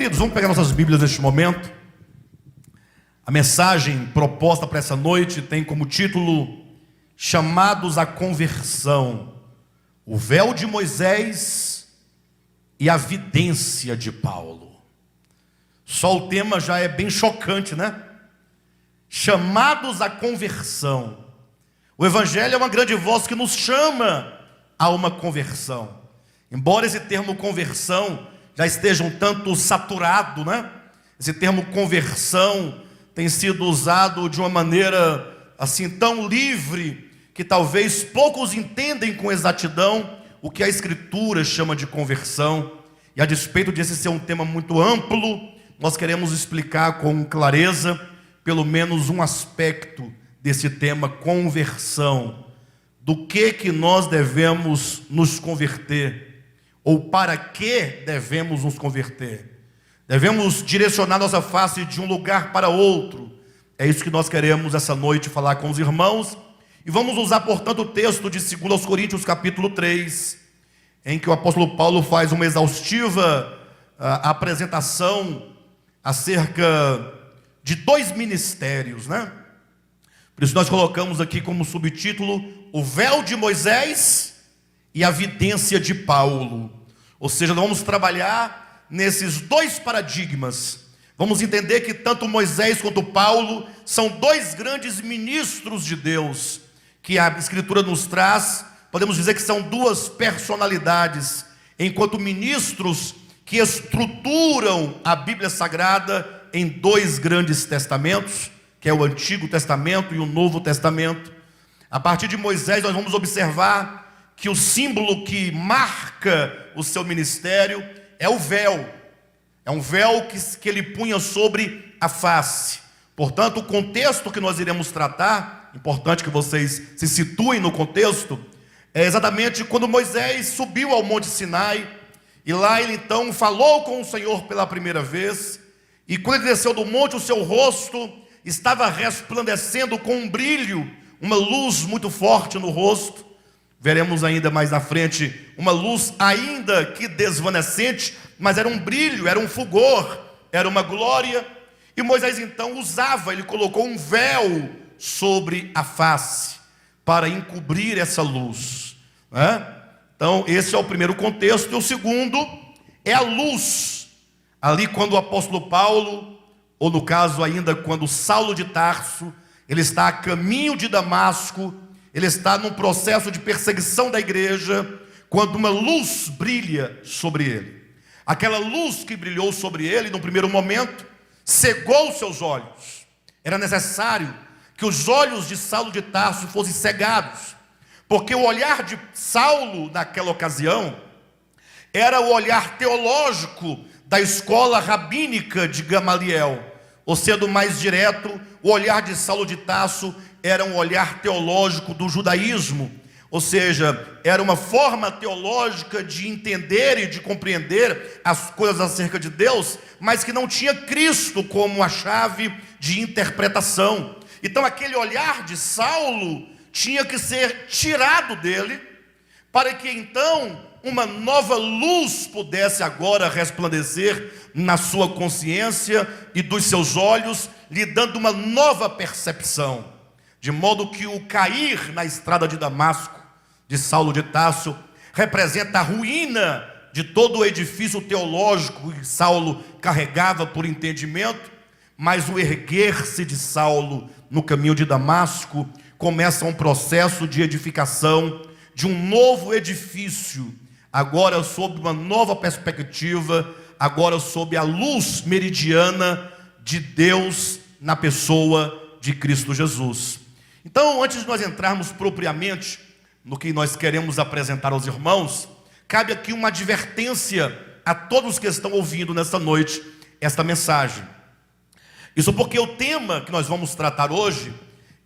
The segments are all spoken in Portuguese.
Queridos, vamos pegar nossas Bíblias neste momento. A mensagem proposta para essa noite tem como título Chamados à Conversão, o véu de Moisés e a vidência de Paulo. Só o tema já é bem chocante, né? Chamados à conversão. O Evangelho é uma grande voz que nos chama a uma conversão. Embora esse termo conversão já esteja um tanto saturado, né? Esse termo conversão tem sido usado de uma maneira assim tão livre que talvez poucos entendem com exatidão o que a Escritura chama de conversão. E a despeito de esse ser um tema muito amplo, nós queremos explicar com clareza pelo menos um aspecto desse tema conversão. Do que nós devemos nos converter? Ou para que devemos nos converter? Devemos direcionar nossa face de um lugar para outro. É isso que nós queremos essa noite falar com os irmãos. E vamos usar, portanto, o texto de 2 Coríntios capítulo 3, em que o apóstolo Paulo faz uma exaustiva apresentação acerca de dois ministérios, né? Por isso nós colocamos aqui como subtítulo o véu de Moisés e a vidência de Paulo. Ou seja, nós vamos trabalhar nesses dois paradigmas. Vamos entender que tanto Moisés quanto Paulo são dois grandes ministros de Deus, que a Escritura nos traz. Podemos dizer que são duas personalidades, enquanto ministros que estruturam a Bíblia Sagrada em dois grandes testamentos, que é o Antigo Testamento e o Novo Testamento. A partir de Moisés nós vamos observar que o símbolo que marca o seu ministério é o véu. É um véu que ele punha sobre a face. Portanto, o contexto que nós iremos tratar, importante que vocês se situem no contexto, é exatamente quando Moisés subiu ao Monte Sinai, e lá ele então falou com o Senhor pela primeira vez, e quando ele desceu do monte, o seu rosto estava resplandecendo com um brilho, uma luz muito forte no rosto. Veremos ainda mais na frente uma luz ainda que desvanecente, mas era um brilho, era um fulgor, era uma glória. E Moisés então ele colocou um véu sobre a face para encobrir essa luz, né? Então esse é o primeiro contexto. E o segundo é a luz. Ali quando o apóstolo Paulo, ou no caso ainda quando Saulo de Tarso, ele está a caminho de Damasco, ele está num processo de perseguição da igreja, quando uma luz brilha sobre ele. Aquela luz que brilhou sobre ele, no primeiro momento, cegou os seus olhos. Era necessário que os olhos de Saulo de Tarso fossem cegados, porque o olhar de Saulo, naquela ocasião, era o olhar teológico da escola rabínica de Gamaliel. Ou sendo mais direto, o olhar de Saulo de Tarso era um olhar teológico do judaísmo, ou seja, era uma forma teológica de entender e de compreender as coisas acerca de Deus, mas que não tinha Cristo como a chave de interpretação. Então aquele olhar de Saulo tinha que ser tirado dele, para que então uma nova luz pudesse agora resplandecer na sua consciência e dos seus olhos, lhe dando uma nova percepção. De modo que o cair na estrada de Damasco, de Saulo de Tarso, representa a ruína de todo o edifício teológico que Saulo carregava por entendimento, mas o erguer-se de Saulo no caminho de Damasco começa um processo de edificação de um novo edifício, agora sob uma nova perspectiva, agora sob a luz meridiana de Deus na pessoa de Cristo Jesus. Então, antes de nós entrarmos propriamente no que nós queremos apresentar aos irmãos, cabe aqui uma advertência a todos que estão ouvindo nesta noite esta mensagem. Isso porque o tema que nós vamos tratar hoje,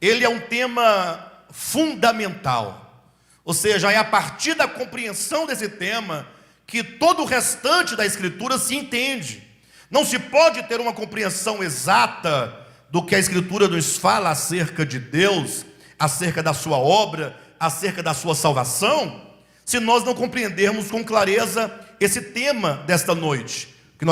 ele é um tema fundamental. Ou seja, é a partir da compreensão desse tema que todo o restante da Escritura se entende. Não se pode ter uma compreensão exata do que a Escritura nos fala acerca de Deus, acerca da sua obra, acerca da sua salvação, se nós não compreendermos com clareza esse tema desta noite,